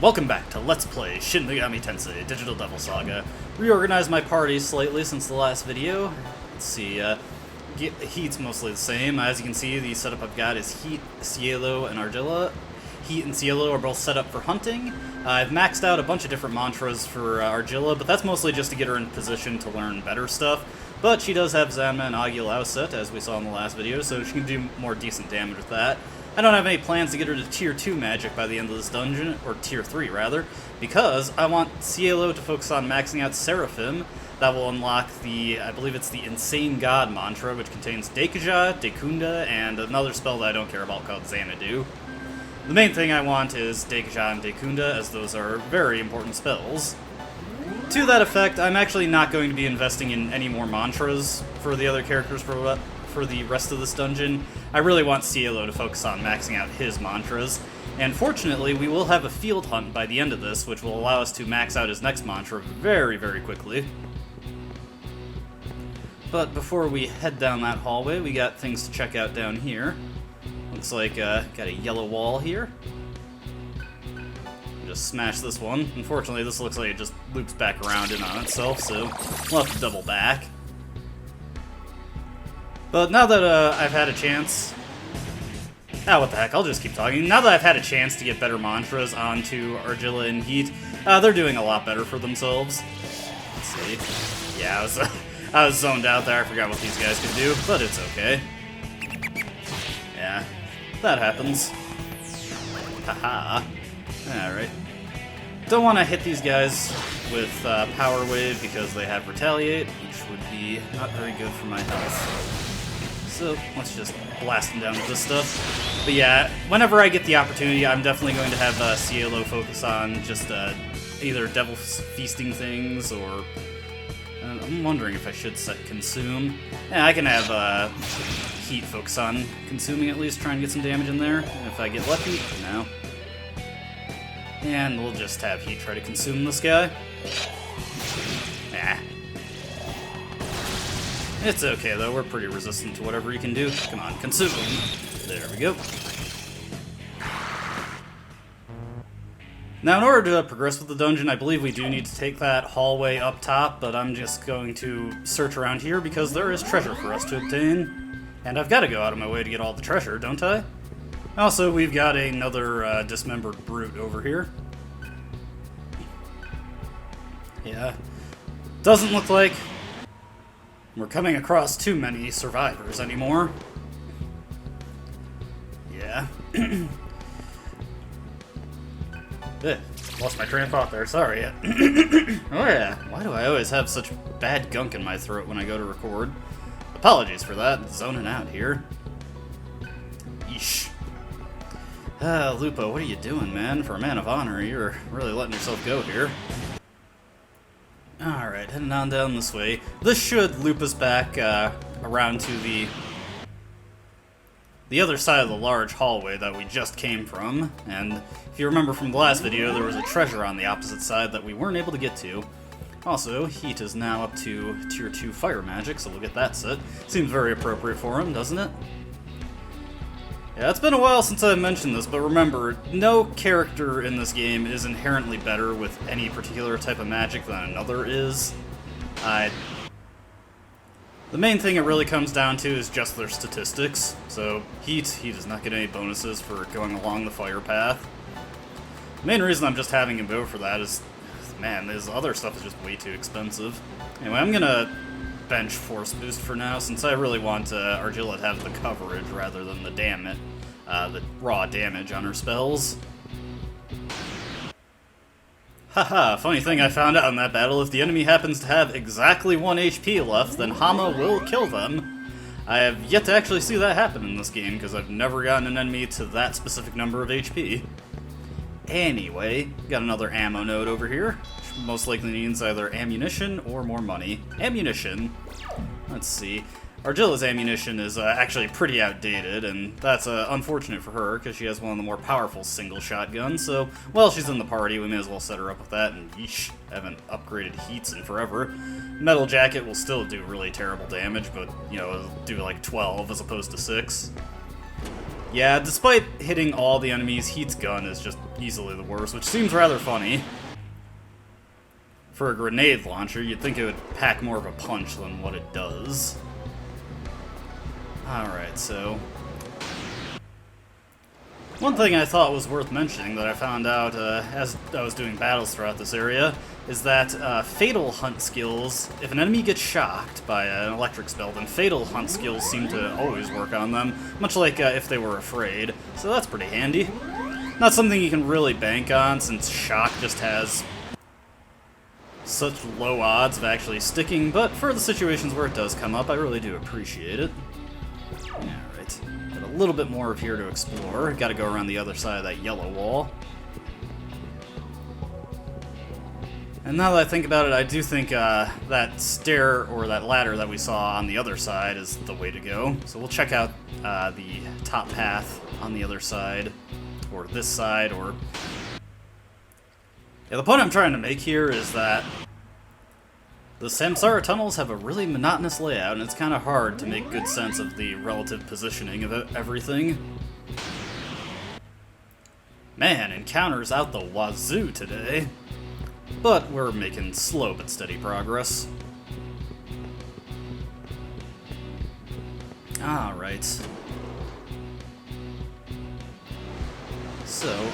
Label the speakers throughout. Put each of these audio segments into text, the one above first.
Speaker 1: welcome back to Let's Play Shin Megami Tensei Digital Devil Saga. Reorganized my party slightly since the last video. Let's see, Heat's mostly the same. As you can see, the setup I've got is Heat, Cielo, and Argilla. Heat and Cielo are both set up for hunting. I've maxed out a bunch of different mantras for Argilla, but that's mostly just to get her in position to learn better stuff. But she does have Zanma and Agilao set, as we saw in the last video, so she can do more decent damage with that. I don't have any plans to get her to Tier 2 magic by the end of this dungeon, or Tier 3 rather, because I want Cielo to focus on maxing out Seraphim. That will unlock the, I believe it's the Insane God mantra, which contains Deikuja, Dekunda, and another spell that I don't care about called Xanadu. The main thing I want is Deikuja and Dekunda, as those are very important spells. To that effect, I'm actually not going to be investing in any more mantras for the other characters for the rest of this dungeon. I really want Cielo to focus on maxing out his mantras, and fortunately we will have a field hunt by the end of this, which will allow us to max out his next mantra very, very quickly. But before we head down that hallway, we got things to check out down here. Looks like got a yellow wall here. Just smash this one. Unfortunately, this looks like it just loops back around in on itself, so we'll have to double back. But now that I've had a chance... what the heck, I'll just keep talking. Now that I've had a chance to get better mantras onto Argilla and Heat, they're doing a lot better for themselves. Let's see. Yeah, I was zoned out there, I forgot what these guys could do, but it's okay. Yeah, that happens. Haha. Alright. Don't want to hit these guys with Power Wave because they have Retaliate, which would be not very good for my health. So let's just blast them down with this stuff. But yeah, whenever I get the opportunity, I'm definitely going to have Cielo focus on just either Devil Feasting things or... I'm wondering if I should set Consume. Yeah, I can have Heat focus on consuming at least, try and get some damage in there. If I get lucky, no. And we'll just have Heat try to consume this guy. Nah. It's okay though, we're pretty resistant to whatever he can do. Come on, consume! There we go. Now in order to progress with the dungeon, I believe we do need to take that hallway up top, but I'm just going to search around here because there is treasure for us to obtain. And I've got to go out of my way to get all the treasure, don't I? Also, we've got another dismembered brute over here. Yeah. Doesn't look like we're coming across too many survivors anymore. Yeah. Lost my train of thought there, sorry. Oh yeah, why do I always have such bad gunk in my throat when I go to record? Apologies for that, zoning out here. Yeesh. Lupo, what are you doing, man? For a man of honor, you're really letting yourself go here. Alright, heading on down this way. This should loop us back around to the other side of the large hallway that we just came from. And if you remember from the last video, there was a treasure on the opposite side that we weren't able to get to. Also, Heat is now up to Tier 2 fire magic, so we'll get that set. Seems very appropriate for him, doesn't it? Yeah, it's been a while since I mentioned this, but remember, no character in this game is inherently better with any particular type of magic than another is. The main thing it really comes down to is just their statistics. So, he does not get any bonuses for going along the fire path. The main reason I'm just having him go for that is, man, this other stuff is just way too expensive. Anyway, I'm gonna bench Force Boost for now, since I really want Argilla to have the coverage rather than the raw damage on her spells. Haha, funny thing I found out in that battle, if the enemy happens to have exactly 1 HP left, then Hama will kill them. I have yet to actually see that happen in this game, because I've never gotten an enemy to that specific number of HP. Anyway, got another ammo node over here, which most likely means either ammunition or more money. Ammunition. Let's see. Argilla's ammunition is actually pretty outdated, and that's unfortunate for her, because she has one of the more powerful single shotguns, so while she's in the party, we may as well set her up with that, and yeesh, haven't upgraded Heats in forever. Metal Jacket will still do really terrible damage, but, you know, it'll do like 12 as opposed to 6. Yeah, despite hitting all the enemies, Heat's gun is just easily the worst, which seems rather funny. For a grenade launcher, you'd think it would pack more of a punch than what it does. Alright, so... one thing I thought was worth mentioning that I found out as I was doing battles throughout this area is that Fatal Hunt skills, if an enemy gets shocked by an electric spell, then Fatal Hunt skills seem to always work on them, much like if they were afraid, so that's pretty handy. Not something you can really bank on, since Shock just has such low odds of actually sticking, but for the situations where it does come up, I really do appreciate it. Alright, got a little bit more of here to explore. Gotta go around the other side of that yellow wall. And now that I think about it, I do think that stair, or that ladder that we saw on the other side is the way to go. So we'll check out the top path on the other side, or this side, or... yeah, the point I'm trying to make here is that the Samsara tunnels have a really monotonous layout, and it's kind of hard to make good sense of the relative positioning of everything. Man, encounters out the wazoo today. But we're making slow but steady progress. Alright. So...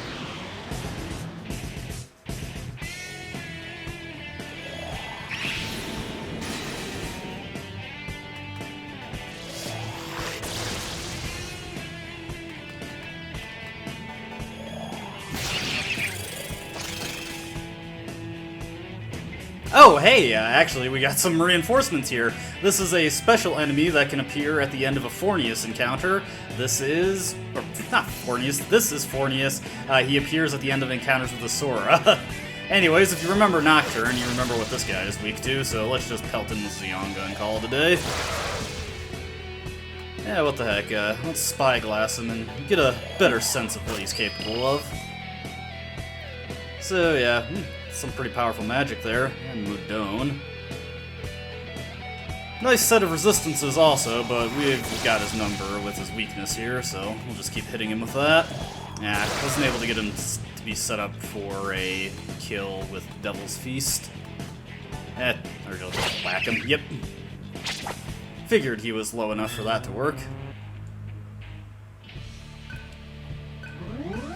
Speaker 1: oh, hey, actually, we got some reinforcements here. This is a special enemy that can appear at the end of a Fornius encounter. This is... or, not Fornius, this is Fornius. He appears at the end of encounters with the Sora. Anyways, if you remember Nocturne, you remember what this guy is weak to, so let's just pelt in with Zionga and call it a day. Yeah, what the heck, let's spyglass him and get a better sense of what he's capable of. So, yeah... some pretty powerful magic there, and Mudone. Nice set of resistances also, but we've got his number with his weakness here, so we'll just keep hitting him with that. Yeah, wasn't able to get him to be set up for a kill with Devil's Feast. Or just whack him, yep. Figured he was low enough for that to work.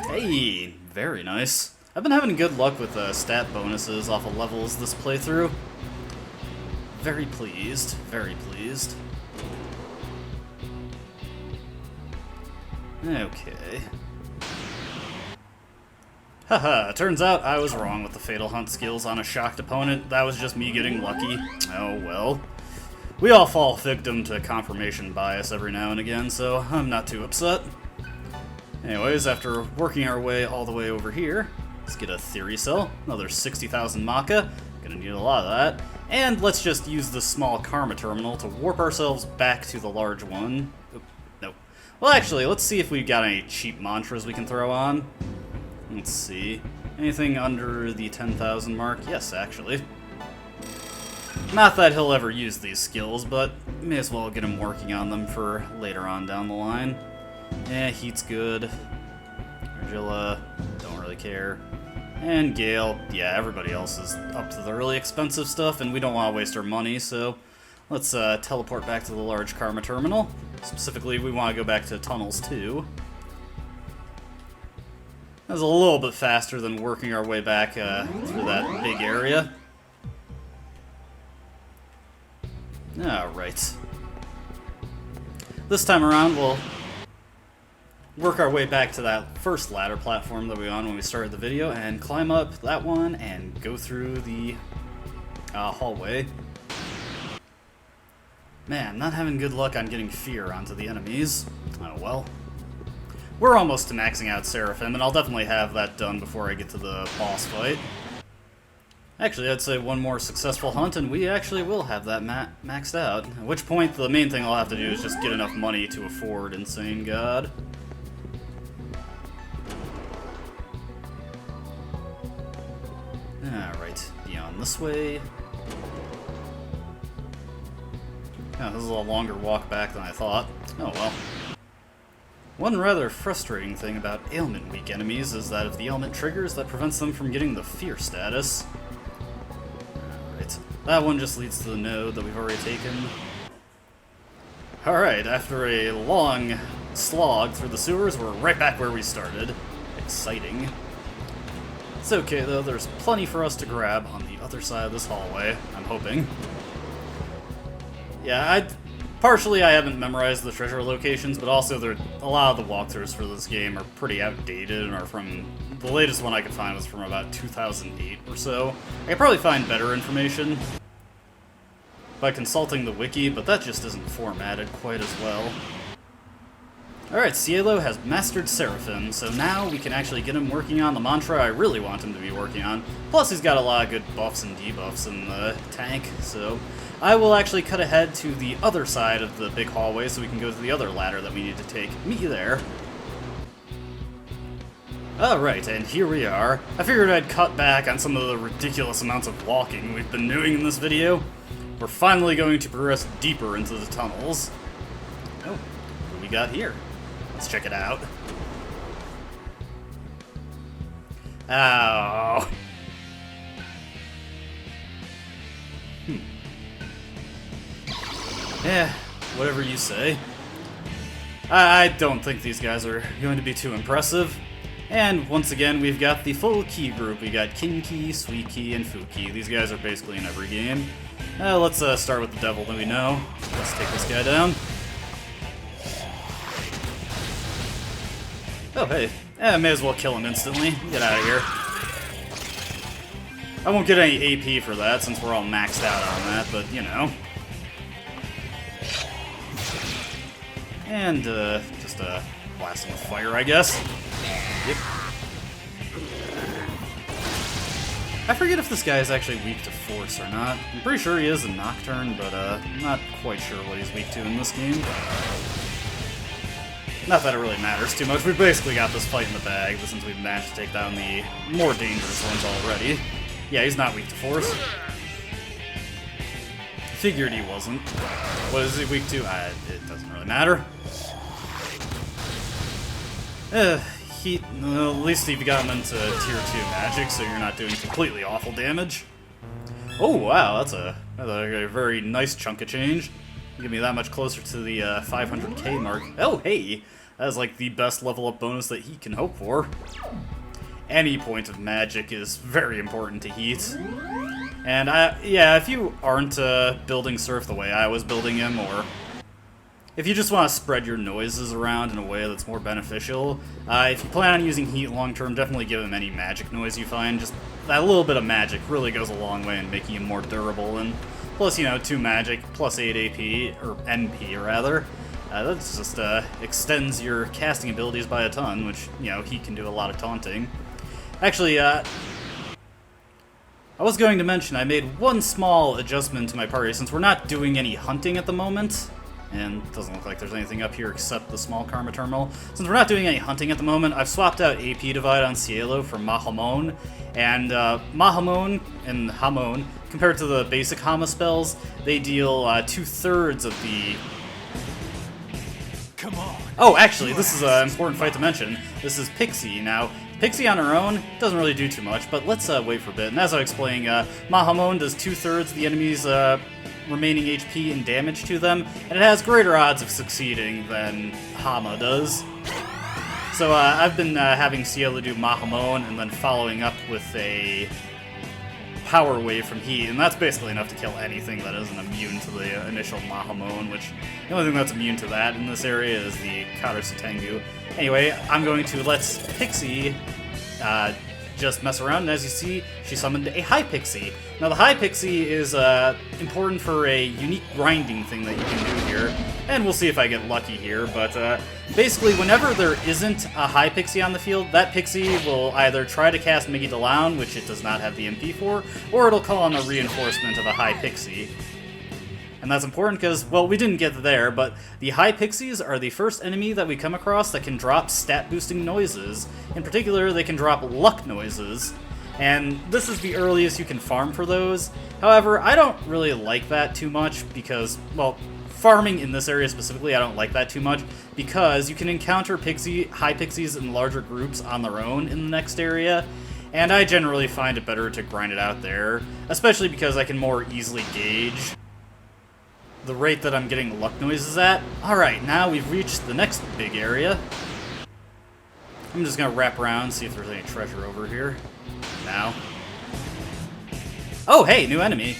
Speaker 1: Hey, very nice. I've been having good luck with stat bonuses off of levels this playthrough. Very pleased, very pleased. Okay. Haha, turns out I was wrong with the Fatal Hunt skills on a shocked opponent. That was just me getting lucky. Oh well. We all fall victim to confirmation bias every now and again, so I'm not too upset. Anyways, after working our way all the way over here, let's get a Theory Cell, another 60,000 Maka, gonna need a lot of that, and let's just use the small Karma Terminal to warp ourselves back to the large one. Oop, no. Well, actually, let's see if we've got any cheap mantras we can throw on. Let's see. Anything under the 10,000 mark? Yes, actually. Not that he'll ever use these skills, but may as well get him working on them for later on down the line. Eh, Heat's good. Argilla, don't really care. And Gale, yeah, everybody else is up to the really expensive stuff, and we don't want to waste our money, so let's teleport back to the large Karma Terminal. Specifically, we want to go back to Tunnels 2. That's a little bit faster than working our way back through that big area. Alright. This time around, we'll work our way back to that first ladder platform that we were on when we started the video, and climb up that one and go through the hallway. Man, not having good luck on getting fear onto the enemies. Oh well. We're almost to maxing out Seraphim, and I'll definitely have that done before I get to the boss fight. Actually, I'd say one more successful hunt, and we actually will have that maxed out. At which point, the main thing I'll have to do is just get enough money to afford Insane God. Alright, beyond this way. Yeah, this is a longer walk back than I thought. Oh well. One rather frustrating thing about ailment-weak enemies is that if the ailment triggers, that prevents them from getting the fear status. Alright, that one just leads to the node that we've already taken. Alright, after a long slog through the sewers, we're right back where we started. Exciting. It's okay though, there's plenty for us to grab on the other side of this hallway, I'm hoping. Yeah, partially I haven't memorized the treasure locations, but also a lot of the walkthroughs for this game are pretty outdated and are from... The latest one I could find was from about 2008 or so. I could probably find better information by consulting the wiki, but that just isn't formatted quite as well. Alright, Cielo has mastered Seraphim, so now we can actually get him working on the mantra I really want him to be working on. Plus he's got a lot of good buffs and debuffs in the tank, so I will actually cut ahead to the other side of the big hallway so we can go to the other ladder that we need to take. Meet you there. Alright, and here we are. I figured I'd cut back on some of the ridiculous amounts of walking we've been doing in this video. We're finally going to progress deeper into the tunnels. Oh, what do we got here? Let's check it out. Oh. Yeah, whatever you say. I don't think these guys are going to be too impressive. And once again, we've got the full key group. We got King Key, Sweet Key, and Fu Key. These guys are basically in every game. Let's start with the devil that we know. Let's take this guy down. Oh, hey. May as well kill him instantly. Get out of here. I won't get any AP for that since we're all maxed out on that, but, you know. And, just, blast him with fire, I guess. Yep. I forget if this guy is actually weak to force or not. I'm pretty sure he is in Nocturne, but, I'm not quite sure what he's weak to in this game. Not that it really matters too much. We've basically got this fight in the bag, but since we've managed to take down the more dangerous ones already. Yeah, he's not weak to force. Figured he wasn't. What is he weak to? It doesn't really matter. Heat, well, at least you've gotten into tier 2 magic, so you're not doing completely awful damage. Oh, wow, that's a very nice chunk of change. Get me that much closer to the 500k mark. Oh, hey! That is like the best level up bonus that he can hope for. Any point of magic is very important to Heat. And, yeah, if you aren't building Surf the way I was building him, or if you just want to spread your noises around in a way that's more beneficial, if you plan on using Heat long-term, definitely give him any magic noise you find. Just that little bit of magic really goes a long way in making him more durable, and plus, you know, 2 magic, plus 8 AP, or MP, rather. That just extends your casting abilities by a ton, which, you know, he can do a lot of taunting. Actually, I was going to mention I made one small adjustment to my party, since we're not doing any hunting at the moment, and it doesn't look like there's anything up here except the small Karma Terminal. Since we're not doing any hunting at the moment, I've swapped out AP Divide on Cielo for Mahamon, and Mahamon and Hamon, compared to the basic Hama spells, they deal 2/3 of the...
Speaker 2: Come on.
Speaker 1: Oh, actually, this is an important fight to mention. This is Pixie. Now, Pixie on her own doesn't really do too much, but let's wait for a bit. And as I was explaining, Mahamon does 2/3 of the enemy's remaining HP and damage to them, and it has greater odds of succeeding than Hama does. So I've been having Cielo do Mahamon and then following up with a Power Wave from Heat, and that's basically enough to kill anything that isn't immune to the initial Mahamon, which the only thing that's immune to that in this area is the Karasu Tengu. Anyway, I'm going to let Pixie just mess around, and as you see, she summoned a High Pixie. Now the High Pixie is important for a unique grinding thing that you can do here, and we'll see if I get lucky here, but basically whenever there isn't a High Pixie on the field, that Pixie will either try to cast Migi Dalaun, which it does not have the MP for, or it'll call on a reinforcement of a High Pixie. And that's important because, well, we didn't get there, but the High Pixies are the first enemy that we come across that can drop stat-boosting noises. In particular, they can drop luck noises, and this is the earliest you can farm for those. However, I don't really like that too much because, well, farming in this area specifically, I don't like that too much, because you can encounter high pixies in larger groups on their own in the next area, and I generally find it better to grind it out there, especially because I can more easily gauge the rate that I'm getting luck noises at. Alright, now we've reached the next big area. I'm just gonna wrap around, see if there's any treasure over here. Now. Oh, hey, new enemy.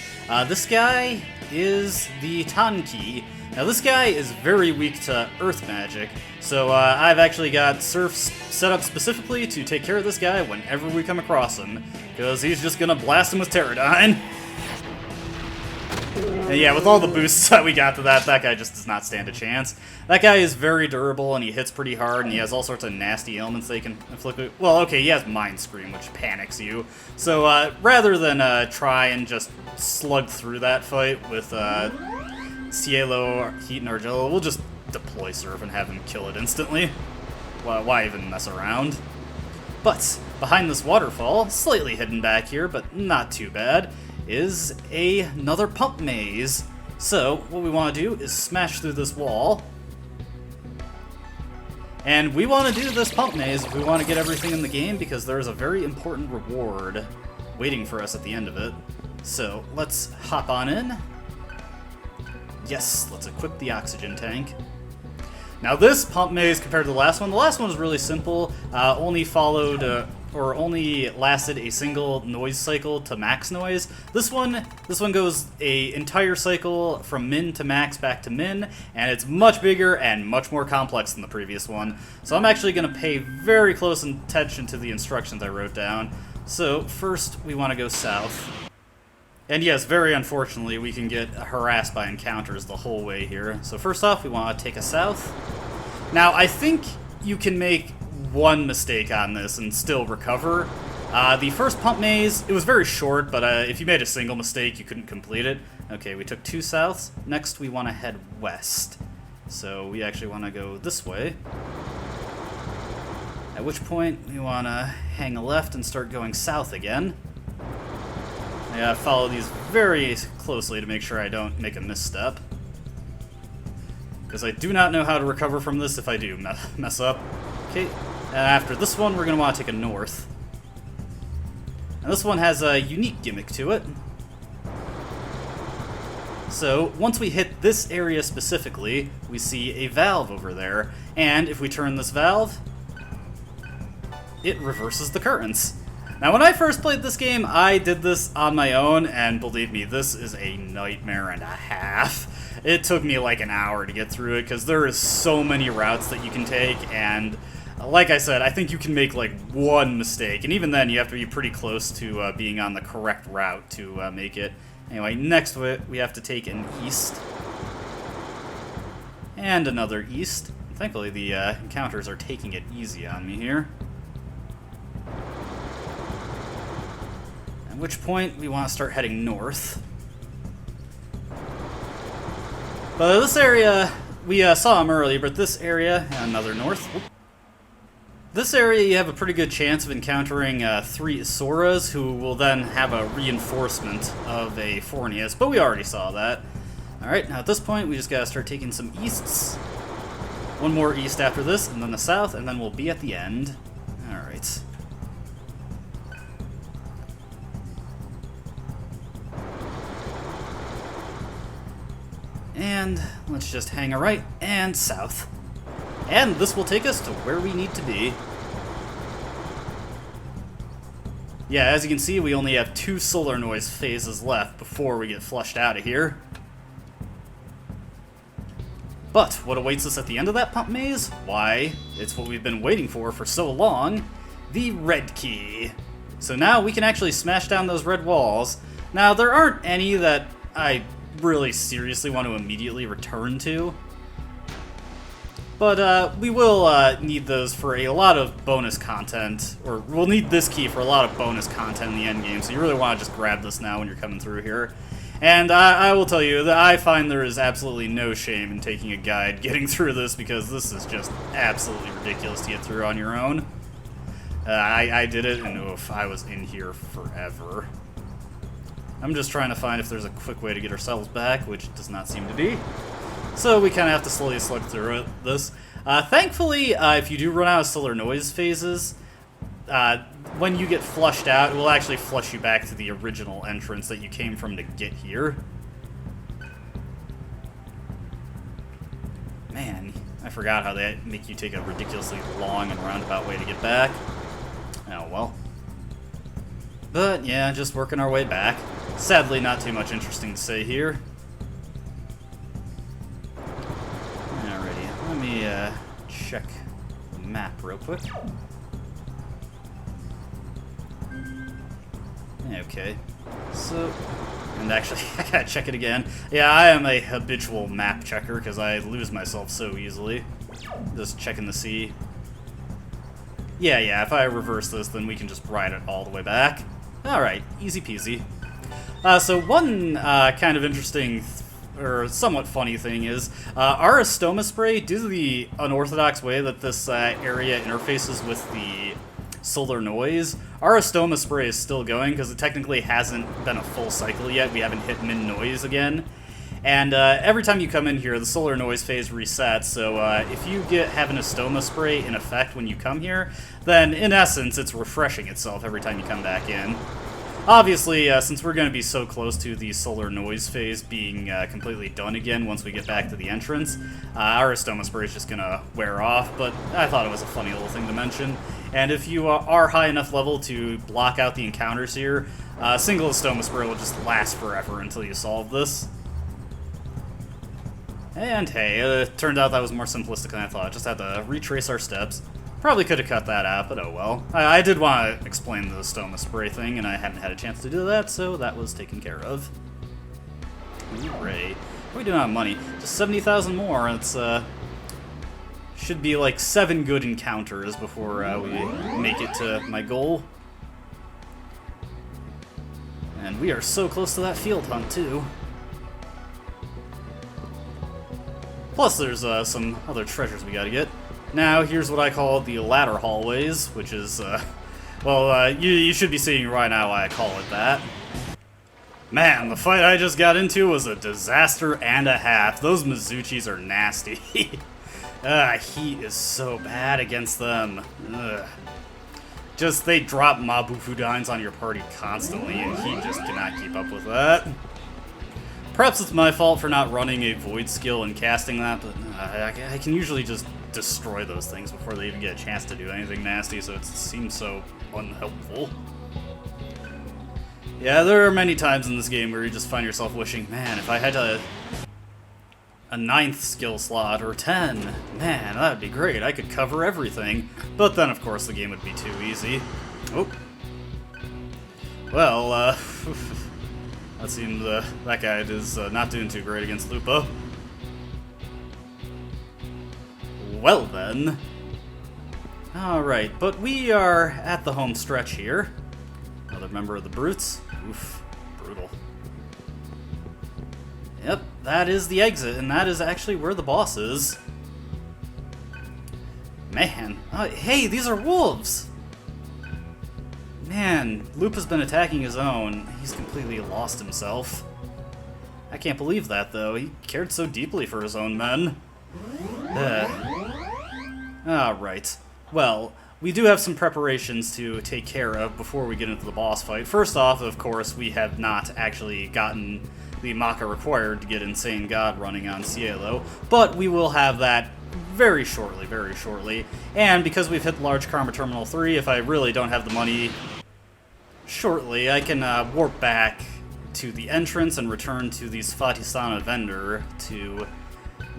Speaker 1: This guy is the Tanki. Now, this guy is very weak to earth magic, so I've actually got Surfs set up specifically to take care of this guy whenever we come across him, because he's just gonna blast him with Pterodine. And yeah, with all the boosts that we got to that guy just does not stand a chance. That guy is very durable, and he hits pretty hard, and he has all sorts of nasty ailments they can inflict. Well, okay, he has Mind Scream, which panics you. So rather than try and just slug through that fight with Cielo, Heat, and Argilla, we'll just deploy Surf and have him kill it instantly. Why even mess around? But behind this waterfall, slightly hidden back here, but not too bad, is another pump maze. So what we want to do is smash through this wall. And we want to do this pump maze if we want to get everything in the game, because there's a very important reward waiting for us at the end of it. So let's hop on in. Yes, let's equip the oxygen tank. Now this pump maze compared to the last one was really simple. Only lasted a single noise cycle to max noise. This one goes a entire cycle from min to max back to min, and it's much bigger and much more complex than the previous one. So I'm actually going to pay very close attention to the instructions I wrote down. So first we want to go south. And yes, very unfortunately, we can get harassed by encounters the whole way here. So first off, we want to take a south. Now, I think you can make one mistake on this and still recover. The first pump maze, it was very short, but if you made a single mistake, you couldn't complete it. Okay, we took 2 souths. Next, we want to head west. So we actually want to go this way. At which point, we want to hang a left and start going south again. I gotta follow these very closely to make sure I don't make a misstep, because I do not know how to recover from this if I do mess up. Okay, and after this one, we're going to want to take a north. And this one has a unique gimmick to it. So, once we hit this area specifically, we see a valve over there, and if we turn this valve, it reverses the currents. Now, when I first played this game, I did this on my own, and believe me, this is a nightmare and a half. It took me like an hour to get through it, because there is so many routes that you can take, and like I said, I think you can make like one mistake, and even then you have to be pretty close to being on the correct route to make it. Anyway, next we have to take an east, and another east. Thankfully, the encounters are taking it easy on me here. At which point, we want to start heading north. But this area, we saw him earlier, but this area, another north. This area, you have a pretty good chance of encountering 3 Soras, who will then have a reinforcement of a Fornius, but we already saw that. Alright, now at this point, we just gotta start taking some easts. One more east after this, and then the south, and then we'll be at the end. Alright. And let's just hang a right and south. And this will take us to where we need to be. Yeah, as you can see, we only have 2 solar noise phases left before we get flushed out of here. But what awaits us at the end of that pump maze? Why, it's what we've been waiting for so long, the red key. So now we can actually smash down those red walls. Now, there aren't any that I really seriously want to immediately return to, but we will need those for a lot of bonus content, or we'll need this key for a lot of bonus content in the end game, so you really want to just grab this now when you're coming through here. And I will tell you that I find there is absolutely no shame in taking a guide getting through this, because this is just absolutely ridiculous to get through on your own. I did it, and oof, I was in here forever. I'm just trying to find if there's a quick way to get ourselves back, which does not seem to be. So we kind of have to slowly slug through this. Thankfully, if you do run out of solar noise phases, when you get flushed out, it will actually flush you back to the original entrance that you came from to get here. Man, I forgot how they make you take a ridiculously long and roundabout way to get back. Oh well. But yeah, just working our way back. Sadly, not too much interesting to say here. Alrighty, let me check the map real quick. Okay, so, and actually, I gotta check it again. Yeah, I am a habitual map checker because I lose myself so easily. Just checking to see. Yeah, if I reverse this, then we can just ride it all the way back. Alright, easy peasy. So one kind of interesting, or somewhat funny thing is, our Astoma spray, due to the unorthodox way that this area interfaces with the solar noise, our Astoma spray is still going because it technically hasn't been a full cycle yet. We haven't hit min noise again. And every time you come in here, the solar noise phase resets, so if you have an Astoma spray in effect when you come here, then in essence it's refreshing itself every time you come back in. Obviously, since we're going to be so close to the solar noise phase being completely done again once we get back to the entrance, our Astoma spray is just going to wear off, but I thought it was a funny little thing to mention. And if you are high enough level to block out the encounters here, single Astoma spray will just last forever until you solve this. And hey, it turned out that was more simplistic than I thought. Just had to retrace our steps. Probably could have cut that out, but oh well. I did want to explain the Astoma spray thing, and I hadn't had a chance to do that, so that was taken care of. Hooray. What are we doing on money? Just 70,000 more. It's, should be like 7 good encounters before we make it to my goal. And we are so close to that field hunt, too. Plus, there's some other treasures we gotta get. Now, here's what I call the ladder hallways, which is, you should be seeing right now why I call it that. Man, the fight I just got into was a disaster and a half. Those Mizuchis are nasty. Heat is so bad against them. Ugh. Just, they drop Mabufu Dines on your party constantly, and Heat just cannot keep up with that. Perhaps it's my fault for not running a Void skill and casting that, but I can usually just destroy those things before they even get a chance to do anything nasty, so it seems so unhelpful. Yeah, there are many times in this game where you just find yourself wishing, man, if I had a 9th skill slot, or 10, man, that'd be great, I could cover everything. But then, of course, the game would be too easy. Oh. Well, that seems that guy is not doing too great against Lupa. Well then. Alright, but we are at the home stretch here. Another member of the Brutes. Oof, brutal. Yep, that is the exit, and that is actually where the boss is. Man, hey, these are wolves! Man, Lupa's been attacking his own. He's completely lost himself. I can't believe that, though. He cared so deeply for his own men. Alright. Well, we do have some preparations to take care of before we get into the boss fight. First off, of course, we have not actually gotten the Maka required to get Insane God running on Cielo, but we will have that very shortly. And because we've hit Large Karma Terminal 3, if I really don't have the money shortly, I can warp back to the entrance and return to the Sfatisana vendor to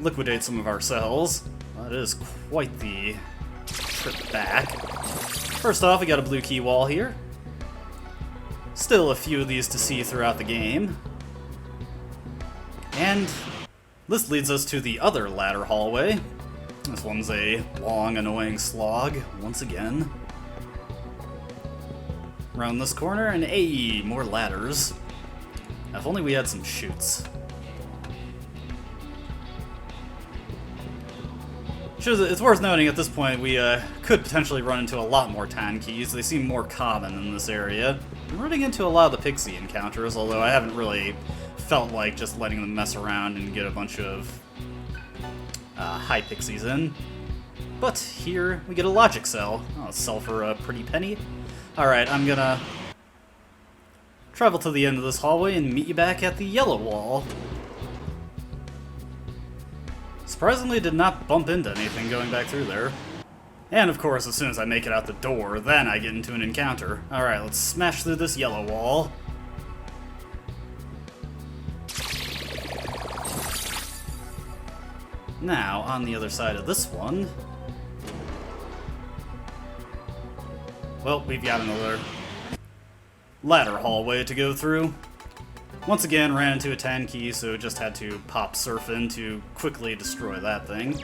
Speaker 1: liquidate some of our cells. That is quite the trip back. First off, we got a blue key wall here. Still a few of these to see throughout the game. And this leads us to the other ladder hallway. This one's a long, annoying slog, once again. Around this corner, and hey, more ladders. If only we had some chutes. It's worth noting at this point we could potentially run into a lot more Tankeys. They seem more common in this area. I'm running into a lot of the Pixie encounters, although I haven't really felt like just letting them mess around and get a bunch of high pixies in. But here we get a logic cell. Oh, sell for a pretty penny. Alright, I'm gonna travel to the end of this hallway and meet you back at the yellow wall. Surprisingly, did not bump into anything going back through there. And of course, as soon as I make it out the door, then I get into an encounter. Alright, let's smash through this yellow wall. Now, on the other side of this one... well, we've got another ladder hallway to go through. Once again, ran into a 10 key, so just had to pop surf in to quickly destroy that thing.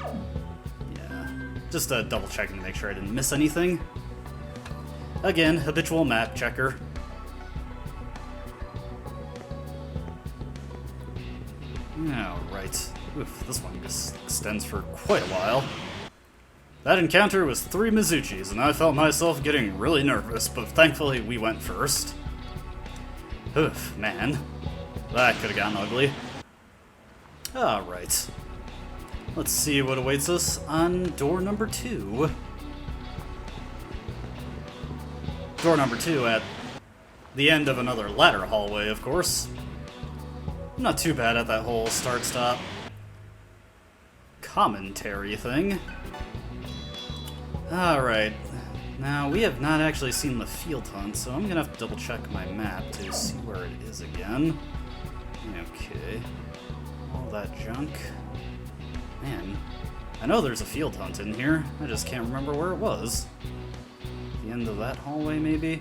Speaker 1: Yeah, just double checking to make sure I didn't miss anything. Again, habitual map checker. Alright. Oof, this one just extends for quite a while. That encounter was 3 Mizuchis, and I felt myself getting really nervous, but thankfully we went first. Oof, man. That could have gotten ugly. Alright. Let's see what awaits us on door number 2. Door number 2 at the end of another ladder hallway, of course. Not too bad at that whole start-stop commentary thing. Alright. Now, we have not actually seen the field hunt, so I'm gonna have to double check my map to see where it is again. Okay. All that junk. Man, I know there's a field hunt in here. I just can't remember where it was. The end of that hallway, maybe?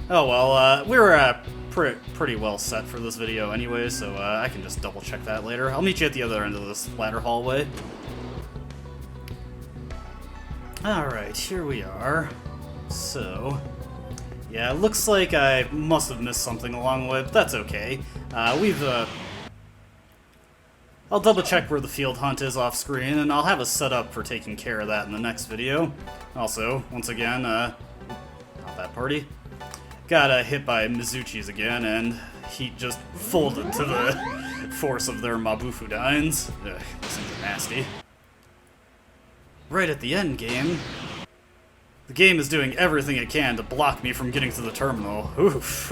Speaker 1: Oh well, we were pretty well set for this video anyway, so I can just double check that later. I'll meet you at the other end of this ladder hallway. Alright, here we are. So, yeah, it looks like I must have missed something along the way, but that's okay. I'll double check where the field hunt is off screen, and I'll have a setup for taking care of that in the next video. Also, once again, not that party. Got hit by Mizuchis again, and Heat just folded to the force of their Mabufudines. Ugh, these things are nasty. Right at the end game, the game is doing everything it can to block me from getting to the terminal. Oof.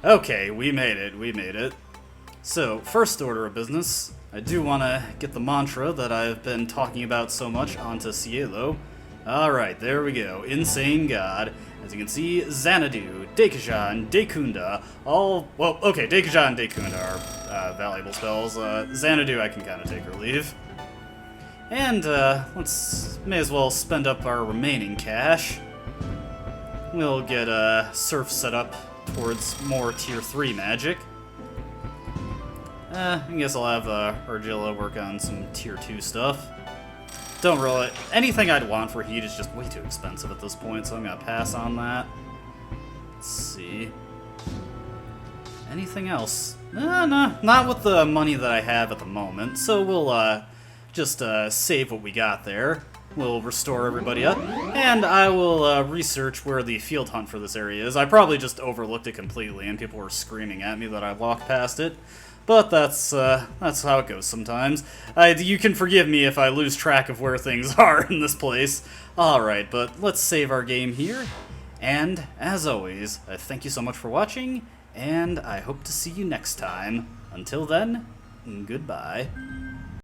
Speaker 1: Okay, we made it. So, first order of business, I do want to get the mantra that I've been talking about so much onto Cielo. Alright, there we go. Insane God. As you can see, Xanadu, Deikuja, and Deikunda, all... well, okay, Deikuja and Deikunda are valuable spells. Xanadu I can kind of take or leave. And, may as well spend up our remaining cash. We'll get Surf set up towards more Tier 3 magic. I guess I'll have Argilla work on some Tier 2 stuff. Don't really... anything I'd want for Heat is just way too expensive at this point, so I'm gonna pass on that. Let's see... anything else? No, not with the money that I have at the moment, so we'll, just save what we got there. We'll restore everybody up, and I will research where the field hunt for this area is. I probably just overlooked it completely, and people were screaming at me that I walked past it. But that's how it goes sometimes. You can forgive me if I lose track of where things are in this place. Alright, but let's save our game here. And, as always, I thank you so much for watching, and I hope to see you next time. Until then, goodbye.